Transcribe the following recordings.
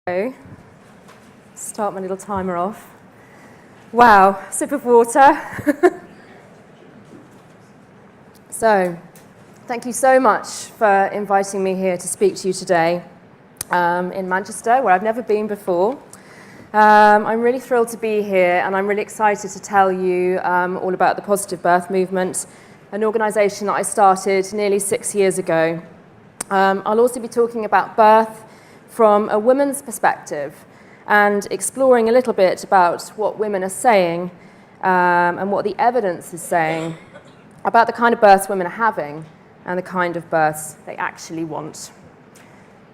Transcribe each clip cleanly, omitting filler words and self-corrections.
So, start my little timer off. Wow, sip of water. So, thank you so much for inviting me here to speak to you today in Manchester, where I've never been before. I'm really thrilled to be here, and I'm really excited to tell you all about the Positive Birth Movement, an organisation that I started nearly 6 years ago. I'll also be talking about birth from a woman's perspective and exploring a little bit about what women are saying and what the evidence is saying about the kind of births women are having and the kind of births they actually want.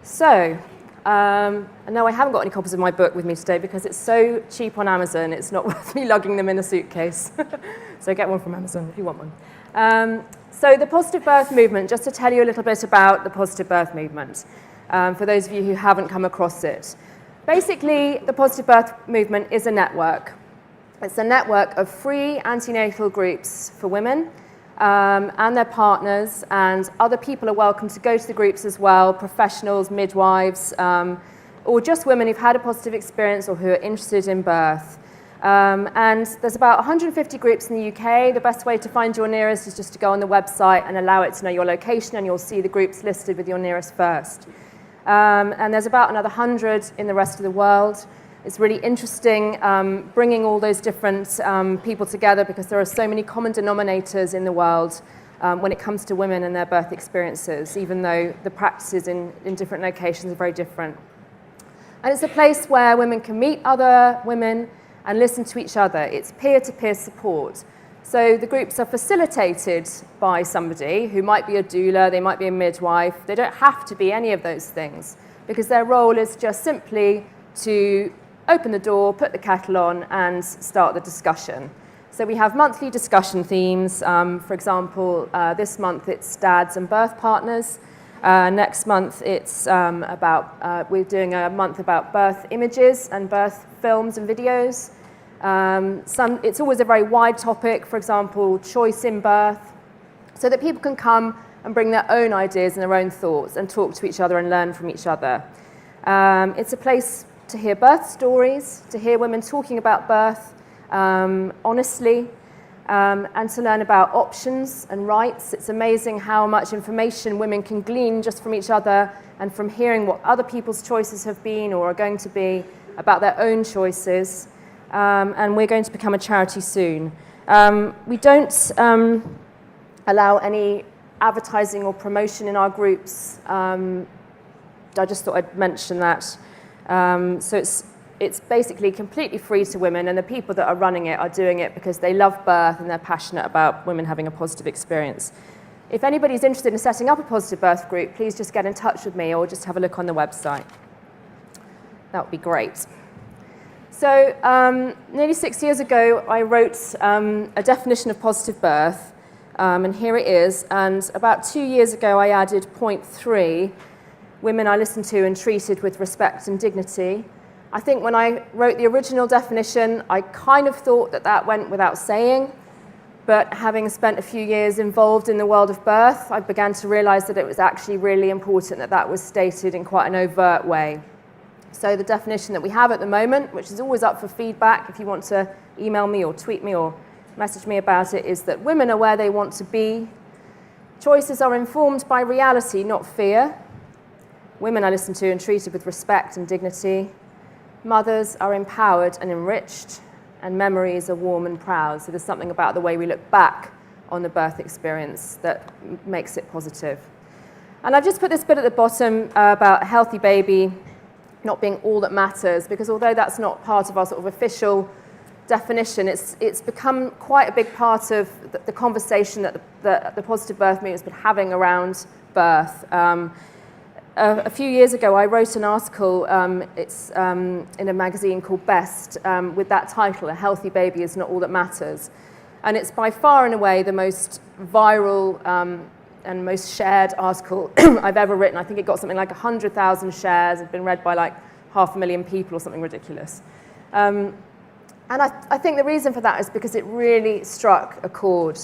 So, I know I haven't got any copies of my book with me today because it's so cheap on Amazon, it's not worth me lugging them in a suitcase. So get one from Amazon if you want one. So the Positive Birth Movement, just to tell you a little bit about the Positive Birth Movement, for those of you who haven't come across it. Basically, the Positive Birth Movement is a network. It's a network of free antenatal groups for women and their partners, and other people are welcome to go to the groups as well, professionals, midwives, or just women who've had a positive experience or who are interested in birth. And there's about 150 groups in the UK. The best way to find your nearest is just to go on the website and allow it to know your location, and you'll see the groups listed with your nearest first. And there's about another 100 in the rest of the world. It's really interesting bringing all those different people together because there are so many common denominators in the world when it comes to women and their birth experiences, even though the practices in different locations are very different. And it's a place where women can meet other women and listen to each other. It's peer-to-peer support. So the groups are facilitated by somebody who might be a doula, they might be a midwife. They don't have to be any of those things because their role is just simply to open the door, put the kettle on, and start the discussion. So we have monthly discussion themes. For example, this month it's dads and birth partners. Next month it's we're doing a month about birth images and birth films and videos. It's always a very wide topic, for example, choice in birth, so that people can come and bring their own ideas and their own thoughts and talk to each other and learn from each other. It's a place to hear birth stories, to hear women talking about birth honestly, and to learn about options and rights. It's amazing how much information women can glean just from each other and from hearing what other people's choices have been or are going to be about their own choices. And we're going to become a charity soon. We don't allow any advertising or promotion in our groups. I just thought I'd mention that. So it's basically completely free to women, and the people that are running it are doing it because they love birth and they're passionate about women having a positive experience. If anybody's interested in setting up a positive birth group, please just get in touch with me or just have a look on the website. That would be great. So nearly 6 years ago, I wrote a definition of positive birth, and here it is. And about 2 years ago, I added point 3, women are listened to and treated with respect and dignity. I think when I wrote the original definition, I kind of thought that that went without saying, but having spent a few years involved in the world of birth, I began to realize that it was actually really important that that was stated in quite an overt way. So the definition that we have at the moment, which is always up for feedback if you want to email me or tweet me or message me about it, is that women are where they want to be. Choices are informed by reality, not fear. Women are listened to and treated with respect and dignity. Mothers are empowered and enriched, and memories are warm and proud. So there's something about the way we look back on the birth experience that makes it positive. And I've just put this bit at the bottom about a healthy baby not being all that matters, because although that's not part of our sort of official definition, it's become quite a big part of the conversation that the Positive Birth Movement has been having around birth. A few years ago, I wrote an article, it's in a magazine called Best, with that title, A Healthy Baby is Not All That Matters. And it's by far and away the most viral and most shared article I've ever written. I think it got something like 100,000 shares. It's been read by like 500,000 people or something ridiculous. And I think the reason for that is because it really struck a chord.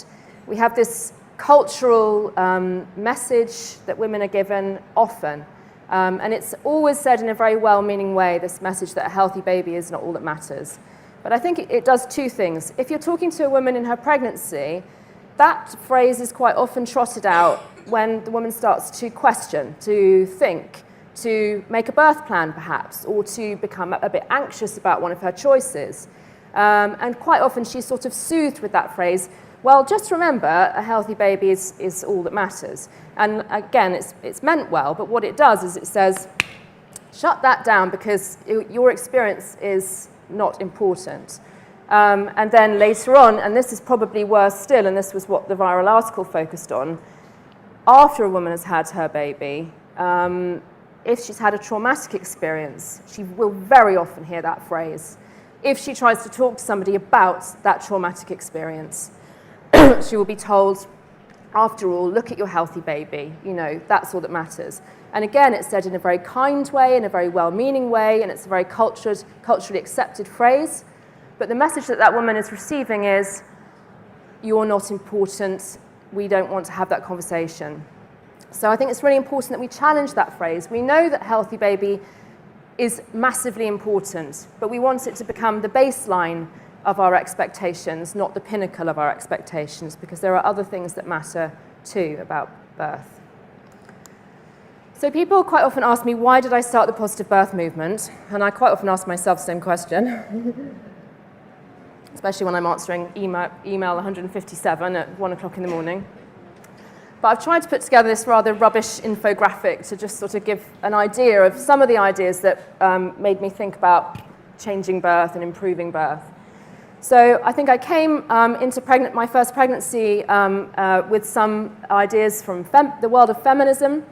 We have this cultural message that women are given often And it's always said in a very well-meaning way, this message that a healthy baby is not all that matters. But I think it does two things. If you're talking to a woman in her pregnancy, that phrase is quite often trotted out when the woman starts to question, to think, to make a birth plan perhaps, or to become a bit anxious about one of her choices. And quite often she's sort of soothed with that phrase, well, just remember, a healthy baby is all that matters. And again, it's meant well, but what it does is it says, shut that down because your experience is not important. And then later on, and this is probably worse still, and this was what the viral article focused on, after a woman has had her baby, if she's had a traumatic experience, she will very often hear that phrase. If she tries to talk to somebody about that traumatic experience, she will be told, after all, look at your healthy baby, that's all that matters. And again, it's said in a very kind way, in a very well-meaning way, and it's a very culturally accepted phrase. But the message that that woman is receiving is, you're not important, we don't want to have that conversation. So I think it's really important that we challenge that phrase. We know that healthy baby is massively important, but we want it to become the baseline of our expectations, not the pinnacle of our expectations, because there are other things that matter too about birth. So people quite often ask me, why did I start the positive birth movement? And I quite often ask myself the same question, especially when I'm answering email 157 at 1 o'clock in the morning. But I've tried to put together this rather rubbish infographic to just sort of give an idea of some of the ideas that made me think about changing birth and improving birth. So I think I came into my first pregnancy with some ideas from the world of feminism,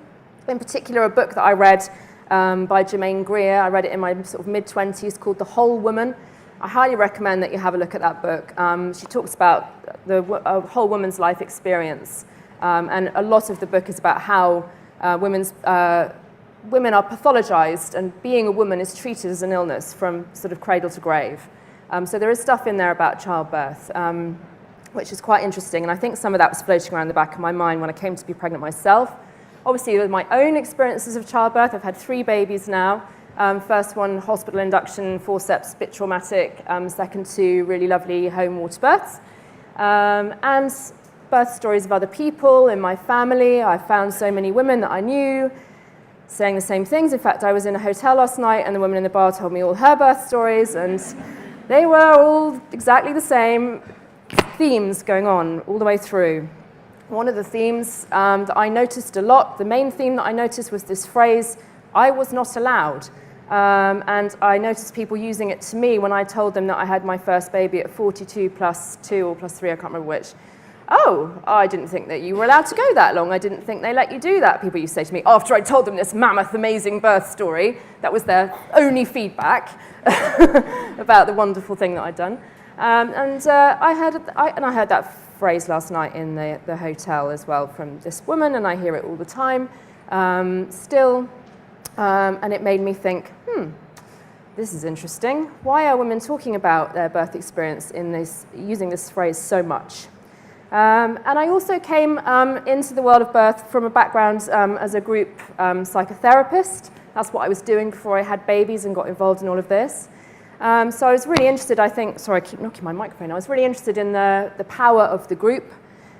in particular a book that I read by Germaine Greer. I read it in my sort of mid-20s called The Whole Woman. I highly recommend that you have a look at that book. She talks about the whole woman's life experience. And a lot of the book is about how women are pathologized and being a woman is treated as an illness from sort of cradle to grave. So there is stuff in there about childbirth, which is quite interesting. And I think some of that was floating around the back of my mind when I came to be pregnant myself. Obviously, with my own experiences of childbirth, I've had 3 babies now. First one, hospital induction, forceps, bit traumatic. Second 2, really lovely home water births. And birth stories of other people in my family. I found so many women that I knew saying the same things. In fact, I was in a hotel last night and the woman in the bar told me all her birth stories, and they were all exactly the same themes going on all the way through. One of the themes that I noticed a lot, the main theme that I noticed was this phrase, I was not allowed. And I noticed people using it to me when I told them that I had my first baby at 42 plus 2 or plus 3, I can't remember which. Oh, I didn't think that you were allowed to go that long. I didn't think they let you do that. People used to say to me, after I told them this mammoth, amazing birth story, that was their only feedback about the wonderful thing that I'd done. I heard that phrase last night in the hotel as well from this woman, and I hear it all the time still. And it made me think, this is interesting. Why are women talking about their birth experience using this phrase so much? And I also came into the world of birth from a background as a group psychotherapist. That's what I was doing before I had babies and got involved in all of this. So I was really interested, I keep knocking my microphone. I was really interested in the power of the group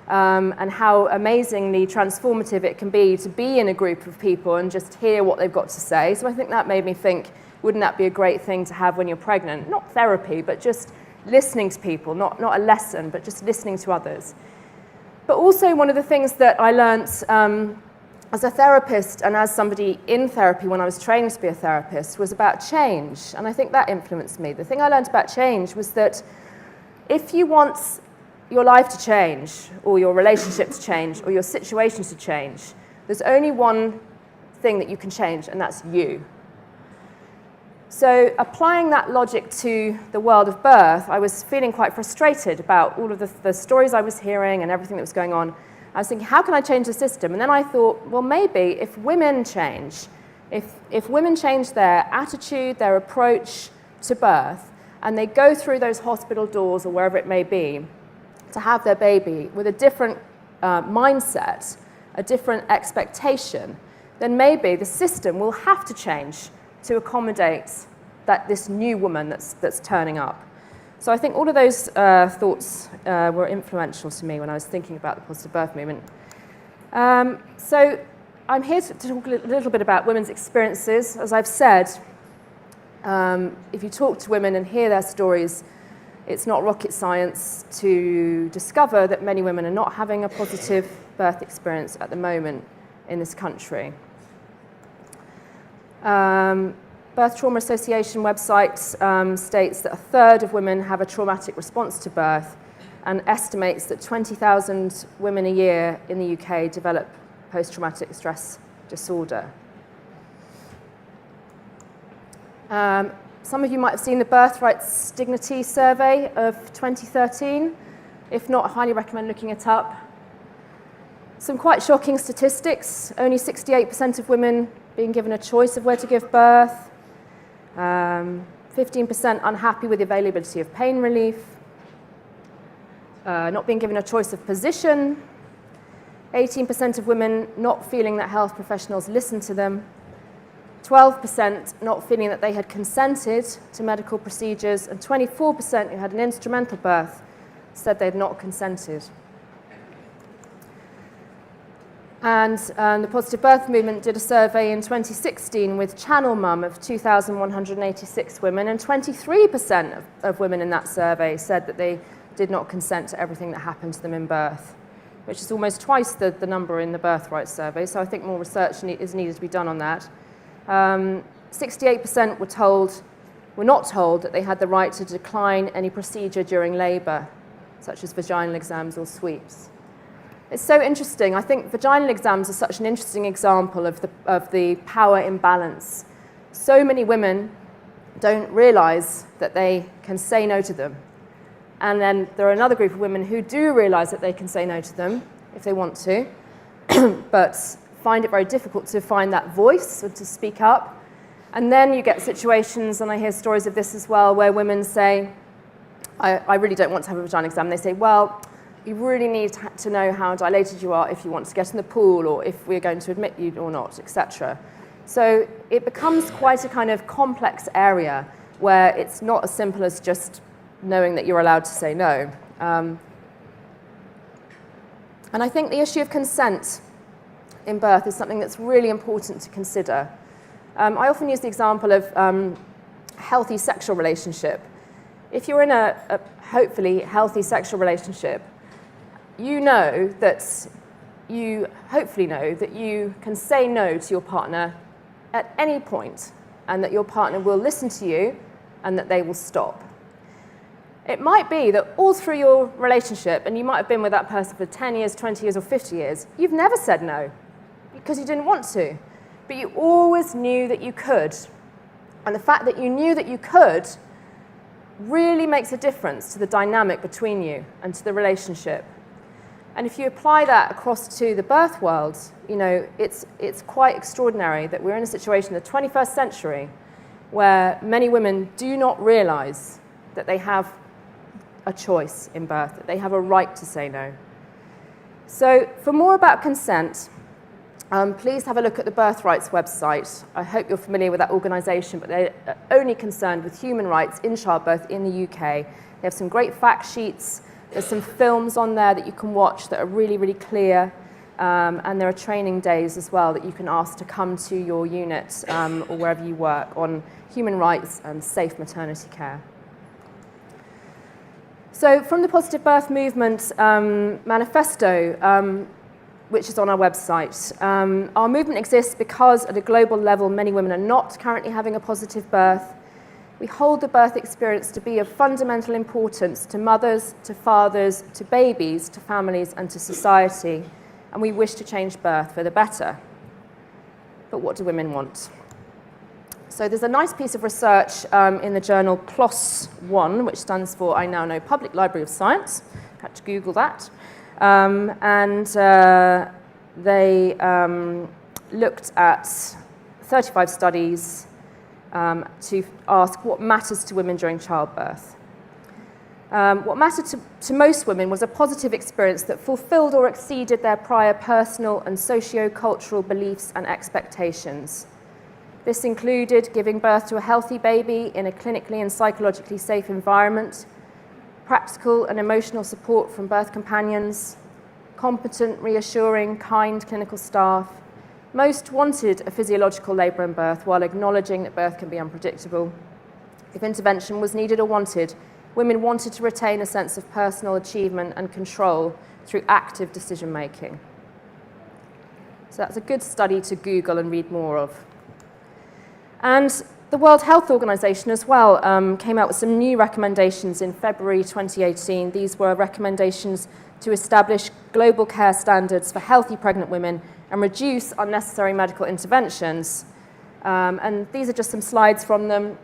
and how amazingly transformative it can be to be in a group of people and just hear what they've got to say. So I think that made me think, wouldn't that be a great thing to have when you're pregnant? Not therapy, but just listening to people, not a lesson, but just listening to others. But also one of the things that I learned as a therapist and as somebody in therapy when I was training to be a therapist was about change. And I think that influenced me. The thing I learned about change was that if you want your life to change, or your relationship to change, or your situation to change, there's only one thing that you can change, and that's you. So applying that logic to the world of birth, I was feeling quite frustrated about all of the stories I was hearing and everything that was going on. I was thinking, how can I change the system? And then I thought, well, maybe if women change, if women change their attitude, their approach to birth, and they go through those hospital doors or wherever it may be to have their baby with a different mindset, a different expectation, then maybe the system will have to change to accommodate this new woman that's turning up. So I think all of those thoughts were influential to me when I was thinking about the positive birth movement. So I'm here to talk a little bit about women's experiences. As I've said, if you talk to women and hear their stories, it's not rocket science to discover that many women are not having a positive birth experience at the moment in this country. Birth Trauma Association website states that a third of women have a traumatic response to birth and estimates that 20,000 women a year in the UK develop post-traumatic stress disorder. Some of you might have seen the Birthrights Dignity Survey of 2013. If not, I highly recommend looking it up. Some quite shocking statistics. Only 68% of women being given a choice of where to give birth. 15% unhappy with the availability of pain relief. Not being given a choice of position. 18% of women not feeling that health professionals listen to them. 12% not feeling that they had consented to medical procedures, and 24% who had an instrumental birth said they had not consented. And the Positive Birth Movement did a survey in 2016 with Channel Mum of 2,186 women, and 23% of women in that survey said that they did not consent to everything that happened to them in birth, which is almost twice the number in the Birthright survey, so I think more research is needed to be done on that. 68% were not told that they had the right to decline any procedure during labour, such as vaginal exams or sweeps. It's so interesting. I think vaginal exams are such an interesting example of the power imbalance. So many women don't realise that they can say no to them. And then there are another group of women who do realise that they can say no to them if they want to, but find it very difficult to find that voice or to speak up. And then you get situations, and I hear stories of this as well, where women say, I really don't want to have a vaginal exam. They say, well, you really need to know how dilated you are if you want to get in the pool, or if we're going to admit you or not, etc. So it becomes quite a kind of complex area where it's not as simple as just knowing that you're allowed to say no. And I think the issue of consent in birth is something that's really important to consider. I often use the example of healthy sexual relationship. If you're in a hopefully healthy sexual relationship, you hopefully know that you can say no to your partner at any point, and that your partner will listen to you and that they will stop. It might be that all through your relationship, and you might have been with that person for 10 years, 20 years, or 50 years, you've never said no because you didn't want to, but you always knew that you could. And the fact that you knew that you could really makes a difference to the dynamic between you and to the relationship. And if you apply that across to the birth world, you know, it's quite extraordinary that we're in a situation in the 21st century where many women do not realise that they have a choice in birth, that they have a right to say no. So for more about consent, please have a look at the Birthrights website. I hope you're familiar with that organisation, but they're only concerned with human rights in childbirth in the UK. They have some great fact sheets. There's some films on there that you can watch that are really, really clear. And there are training days as well that you can ask to come to your unit or wherever you work on human rights and safe maternity care. So from the Positive Birth Movement manifesto, which is on our website, our movement exists because at a global level many women are not currently having a positive birth. We hold the birth experience to be of fundamental importance to mothers, to fathers, to babies, to families, and to society, and we wish to change birth for the better. But what do women want? So there's a nice piece of research in the journal PLOS One, which stands for I Now Know Public Library of Science. Had to Google that. They looked at 35 studies to ask what matters to women during childbirth. What mattered to most women was a positive experience that fulfilled or exceeded their prior personal and socio-cultural beliefs and expectations. This included giving birth to a healthy baby in a clinically and psychologically safe environment, practical and emotional support from birth companions, competent, reassuring, kind clinical staff. Most wanted a physiological labour and birth while acknowledging that birth can be unpredictable. If intervention was needed or wanted, women wanted to retain a sense of personal achievement and control through active decision-making. So that's a good study to Google and read more of. And the World Health Organization as well came out with some new recommendations in February 2018. These were recommendations to establish global care standards for healthy pregnant women and reduce unnecessary medical interventions. And these are just some slides from them.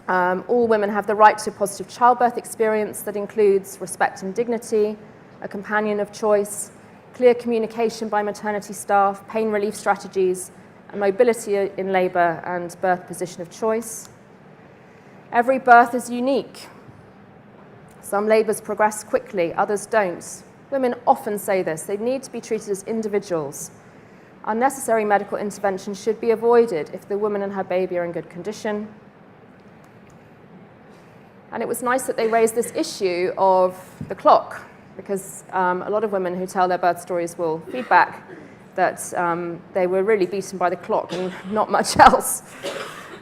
All women have the right to a positive childbirth experience that includes respect and dignity, a companion of choice, clear communication by maternity staff, pain relief strategies, and mobility in labour and birth position of choice. Every birth is unique. Some labours progress quickly, others don't. Women often say this. They need to be treated as individuals. Unnecessary medical intervention should be avoided if the woman and her baby are in good condition. And it was nice that they raised this issue of the clock, because a lot of women who tell their birth stories will feedback that they were really beaten by the clock and not much else.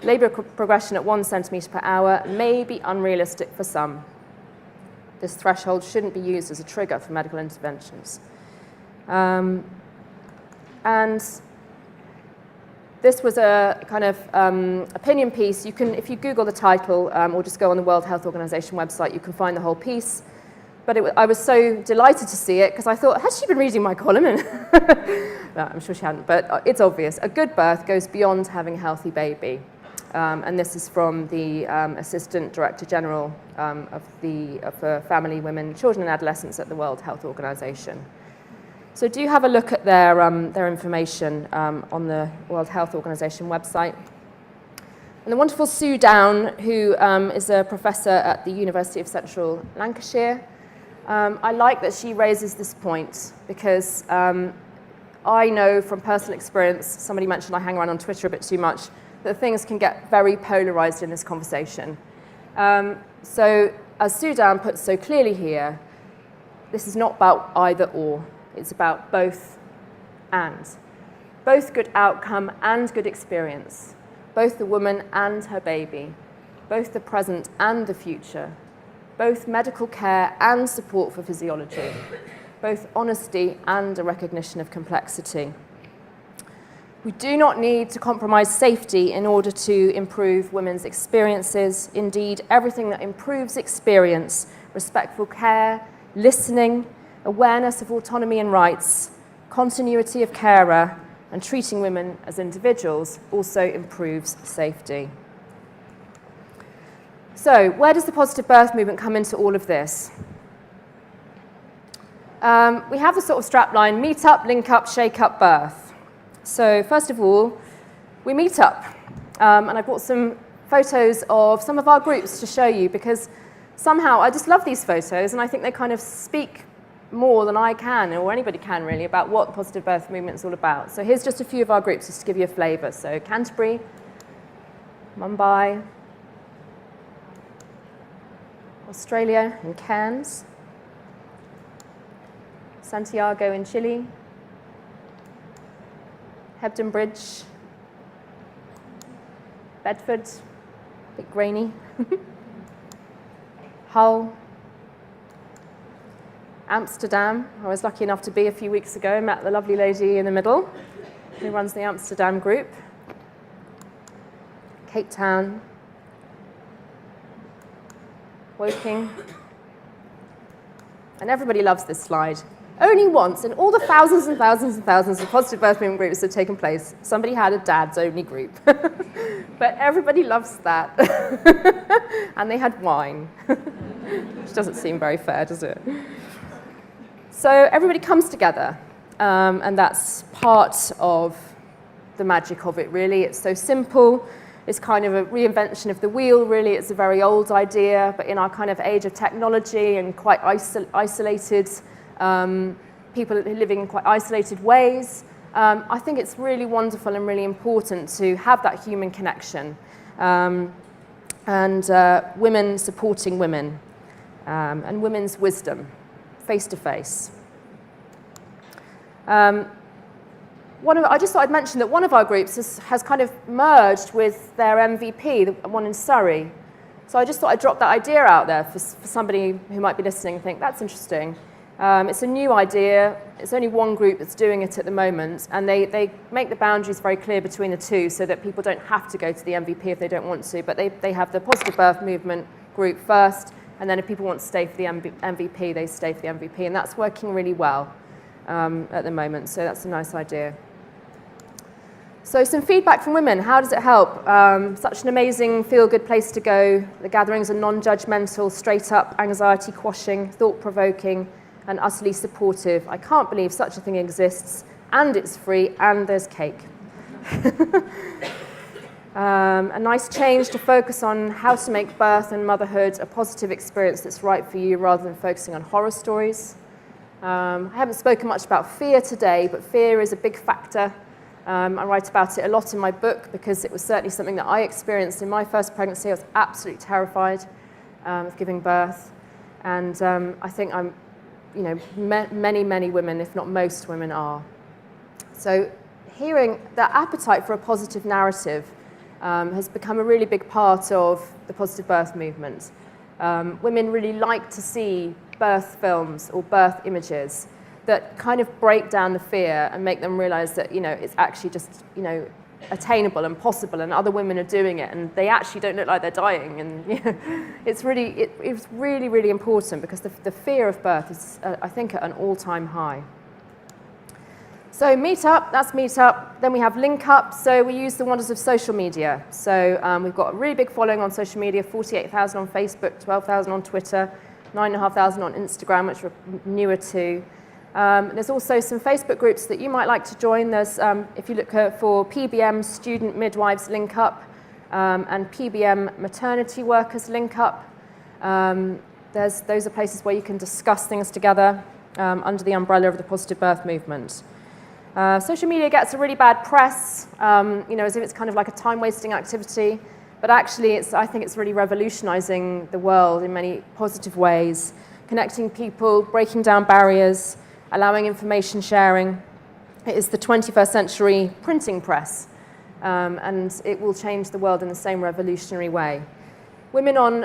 Labour progression at 1 centimetre per hour may be unrealistic for some. This threshold shouldn't be used as a trigger for medical interventions. And this was a kind of opinion piece. You can, if you Google the title or just go on the World Health Organization website, you can find the whole piece. But I was so delighted to see it because I thought, has she been reading my column? No, I'm sure she hadn't, but it's obvious. A good birth goes beyond having a healthy baby. And this is from the Assistant Director General of Family, Women, Children and Adolescents at the World Health Organization. So do have a look at their information on the World Health Organization website. And the wonderful Sue Down, who is a professor at the University of Central Lancashire, I like that she raises this point because I know from personal experience, somebody mentioned I hang around on Twitter a bit too much, that things can get very polarized in this conversation. So as Sue Down puts so clearly here, this is not about either or. It's about both and. Both good outcome and good experience. Both the woman and her baby. Both the present and the future. Both medical care and support for physiology. Both honesty and a recognition of complexity. We do not need to compromise safety in order to improve women's experiences. Indeed, everything that improves experience, respectful care, listening, awareness of autonomy and rights, continuity of carer, and treating women as individuals also improves safety. So, where does the positive birth movement come into all of this? We have the sort of strapline, meet up, link up, shake up, birth. So, first of all, we meet up. And I brought some photos of some of our groups to show you because somehow I just love these photos and I think they kind of speak more than I can, or anybody can really, about what the positive birth movement is all about. So here's just a few of our groups just to give you a flavour. So Canterbury, Mumbai, Australia in Cairns, Santiago in Chile, Hebden Bridge, Bedford, a bit grainy, Hull, Amsterdam. I was lucky enough to be a few weeks ago and met the lovely lady in the middle who runs the Amsterdam group. Cape Town, Woking. And everybody loves this slide. Only once in all the thousands and thousands and thousands of positive birth movement groups that have taken place, somebody had a dad's only group. But everybody loves that. And they had wine. Which doesn't seem very fair, does it? So everybody comes together, and that's part of the magic of it, really. It's so simple. is kind of a reinvention of the wheel, really. It's a very old idea, but in our kind of age of technology and quite isolated, people living in quite isolated ways, I think it's really wonderful and really important to have that human connection, and women supporting women, and women's wisdom, face to face. I just thought I'd mention that one of our groups has kind of merged with their MVP, the one in Surrey. So I just thought I'd drop that idea out there for somebody who might be listening and think, that's interesting. It's a new idea. It's only one group that's doing it at the moment, and they make the boundaries very clear between the two so that people don't have to go to the MVP if they don't want to, but they have the positive birth movement group first, and then if people want to stay for the MVP, they stay for the MVP, and that's working really well at the moment, so that's a nice idea. So some feedback from women. How does it help? Such an amazing, feel-good place to go. The gatherings are non-judgmental, straight up, anxiety-quashing, thought-provoking, and utterly supportive. I can't believe such a thing exists, and it's free, and there's cake. A nice change to focus on how to make birth and motherhood a positive experience that's right for you rather than focusing on horror stories. I haven't spoken much about fear today, but fear is a big factor. I write about it a lot in my book because it was certainly something that I experienced in my first pregnancy. I was absolutely terrified of giving birth, and I think many women, if not most women, are. So hearing that appetite for a positive narrative has become a really big part of the positive birth movement. Women really like to see birth films or birth images that kind of break down the fear and make them realize that, it's actually just, attainable and possible, and other women are doing it, and they actually don't look like they're dying. And it's really, really important because the fear of birth is, I think, at an all-time high. So Meetup, that's Meetup. Then we have Link Up. So we use the wonders of social media. So we've got a really big following on social media, 48,000 on Facebook, 12,000 on Twitter, 9,500 on Instagram, which we're newer to. There's also some Facebook groups that you might like to join. There's, if you look for PBM Student Midwives Link Up and PBM Maternity Workers Link Up, those are places where you can discuss things together under the umbrella of the positive birth movement. Social media gets a really bad press, as if it's kind of like a time-wasting activity, but actually I think it's really revolutionizing the world in many positive ways, connecting people, breaking down barriers, allowing information sharing. It is the 21st century printing press, and it will change the world in the same revolutionary way. Women on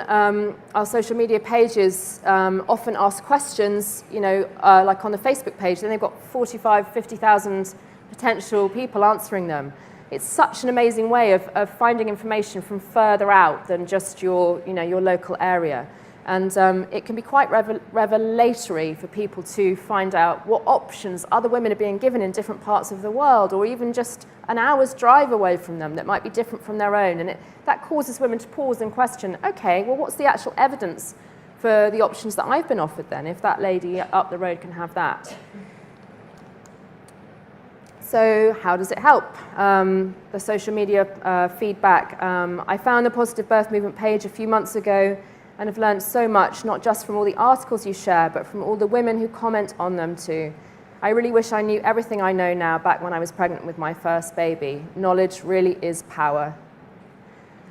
our social media pages often ask questions, like on the Facebook page, then they've got 50,000 potential people answering them. It's such an amazing way of finding information from further out than just your local area. And it can be quite revelatory for people to find out what options other women are being given in different parts of the world, or even just an hour's drive away from them that might be different from their own. And that causes women to pause and question, okay, well, what's the actual evidence for the options that I've been offered then, if that lady up the road can have that? So how does it help? The social media feedback. I found the Positive Birth Movement page a few months ago, and have learned so much, not just from all the articles you share, but from all the women who comment on them too. I really wish I knew everything I know now back when I was pregnant with my first baby. Knowledge really is power.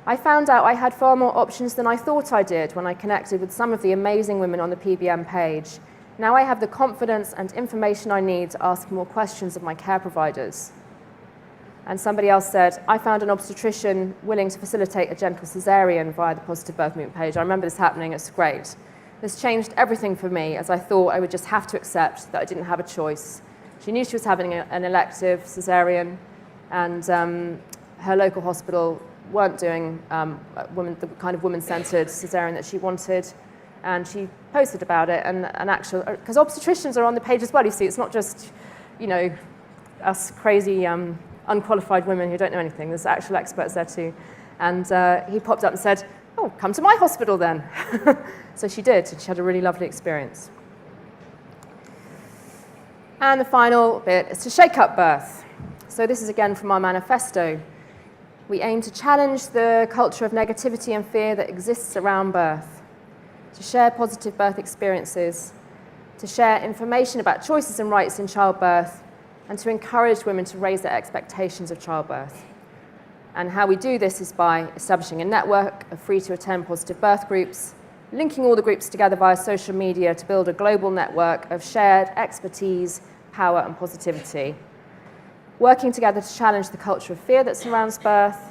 I found out I had far more options than I thought I did when I connected with some of the amazing women on the PBM page. Now I have the confidence and information I need to ask more questions of my care providers. And somebody else said, I found an obstetrician willing to facilitate a gentle cesarean via the Positive Birth Movement page. I remember this happening, it's great. This changed everything for me, as I thought I would just have to accept that I didn't have a choice. She knew she was having an elective cesarean, and her local hospital weren't doing the kind of woman-centered cesarean that she wanted, and she posted about it, and because obstetricians are on the page as well, you see, it's not just, us crazy unqualified women who don't know anything. There's actual experts there too. And he popped up and said, oh, come to my hospital then. So she did, and she had a really lovely experience. And the final bit is to shake up birth. So this is again from our manifesto. We aim to challenge the culture of negativity and fear that exists around birth, to share positive birth experiences, to share information about choices and rights in childbirth, and to encourage women to raise their expectations of childbirth. And how we do this is by establishing a network of free-to-attend positive birth groups, linking all the groups together via social media to build a global network of shared expertise, power, and positivity, working together to challenge the culture of fear that surrounds birth,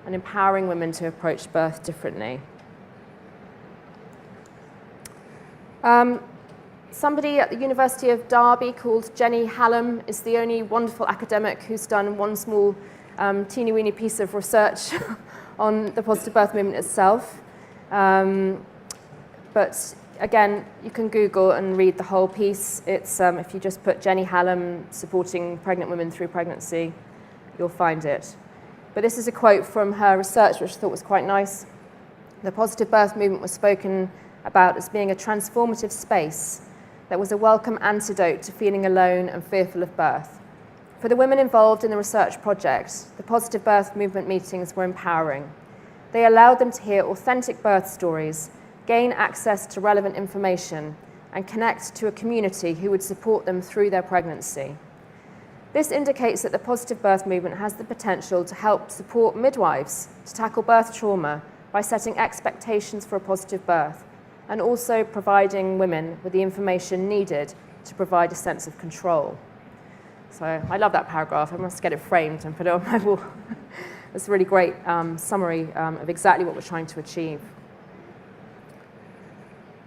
and empowering women to approach birth differently. Somebody at the University of Derby called Jenny Hallam is the only wonderful academic who's done one small teeny-weeny piece of research on the positive birth movement itself. But again, you can Google and read the whole piece. It's if you just put Jenny Hallam supporting pregnant women through pregnancy, you'll find it. But this is a quote from her research, which I thought was quite nice. The positive birth movement was spoken about as being a transformative space that was a welcome antidote to feeling alone and fearful of birth. For the women involved in the research project, the positive birth movement meetings were empowering. They allowed them to hear authentic birth stories, gain access to relevant information, and connect to a community who would support them through their pregnancy. This indicates that the positive birth movement has the potential to help support midwives to tackle birth trauma by setting expectations for a positive birth, and also providing women with the information needed to provide a sense of control. So I love that paragraph. I must get it framed and put it on my wall. It's a really great summary of exactly what we're trying to achieve.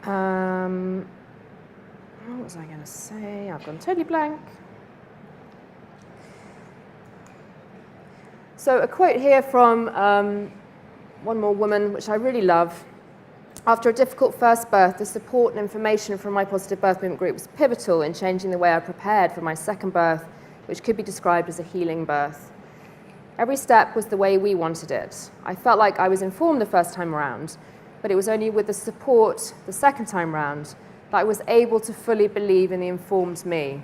What was I going to say? I've gone totally blank. So a quote here from one more woman, which I really love. After a difficult first birth, the support and information from my positive birth movement group was pivotal in changing the way I prepared for my second birth, which could be described as a healing birth. Every step was the way we wanted it. I felt like I was informed the first time around, but it was only with the support the second time round that I was able to fully believe in the informed me.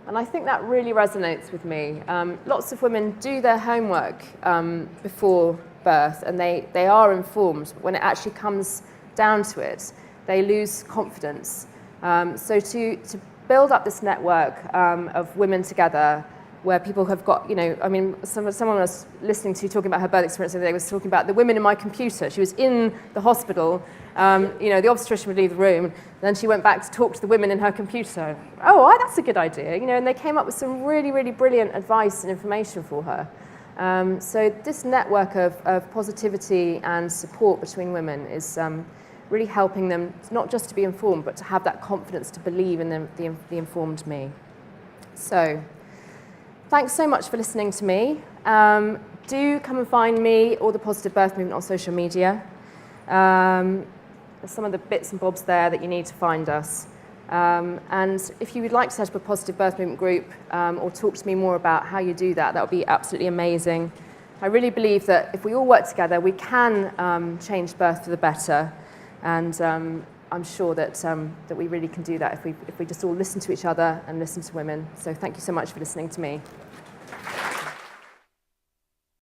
And I think that really resonates with me. Lots of women do their homework before birth, and they are informed, but when it actually comes down to it, they lose confidence. So to build up this network of women together, where people have got, someone was listening to talking about her birth experience the other day, was talking about the women in my computer. She was in the hospital, the obstetrician would leave the room, then she went back to talk to the women in her computer. Oh, that's a good idea, and they came up with some really, really brilliant advice and information for her. So this network of positivity and support between women is really helping them not just to be informed, but to have that confidence to believe in the informed me. So thanks so much for listening to me. Do come and find me or the Positive Birth Movement on social media. There's some of the bits and bobs there that you need to find us. And if you would like to set up a Positive Birth Movement group or talk to me more about how you do that, that would be absolutely amazing. I really believe that if we all work together, we can change birth for the better. And I'm sure that we really can do that if we just all listen to each other and listen to women. So thank you so much for listening to me.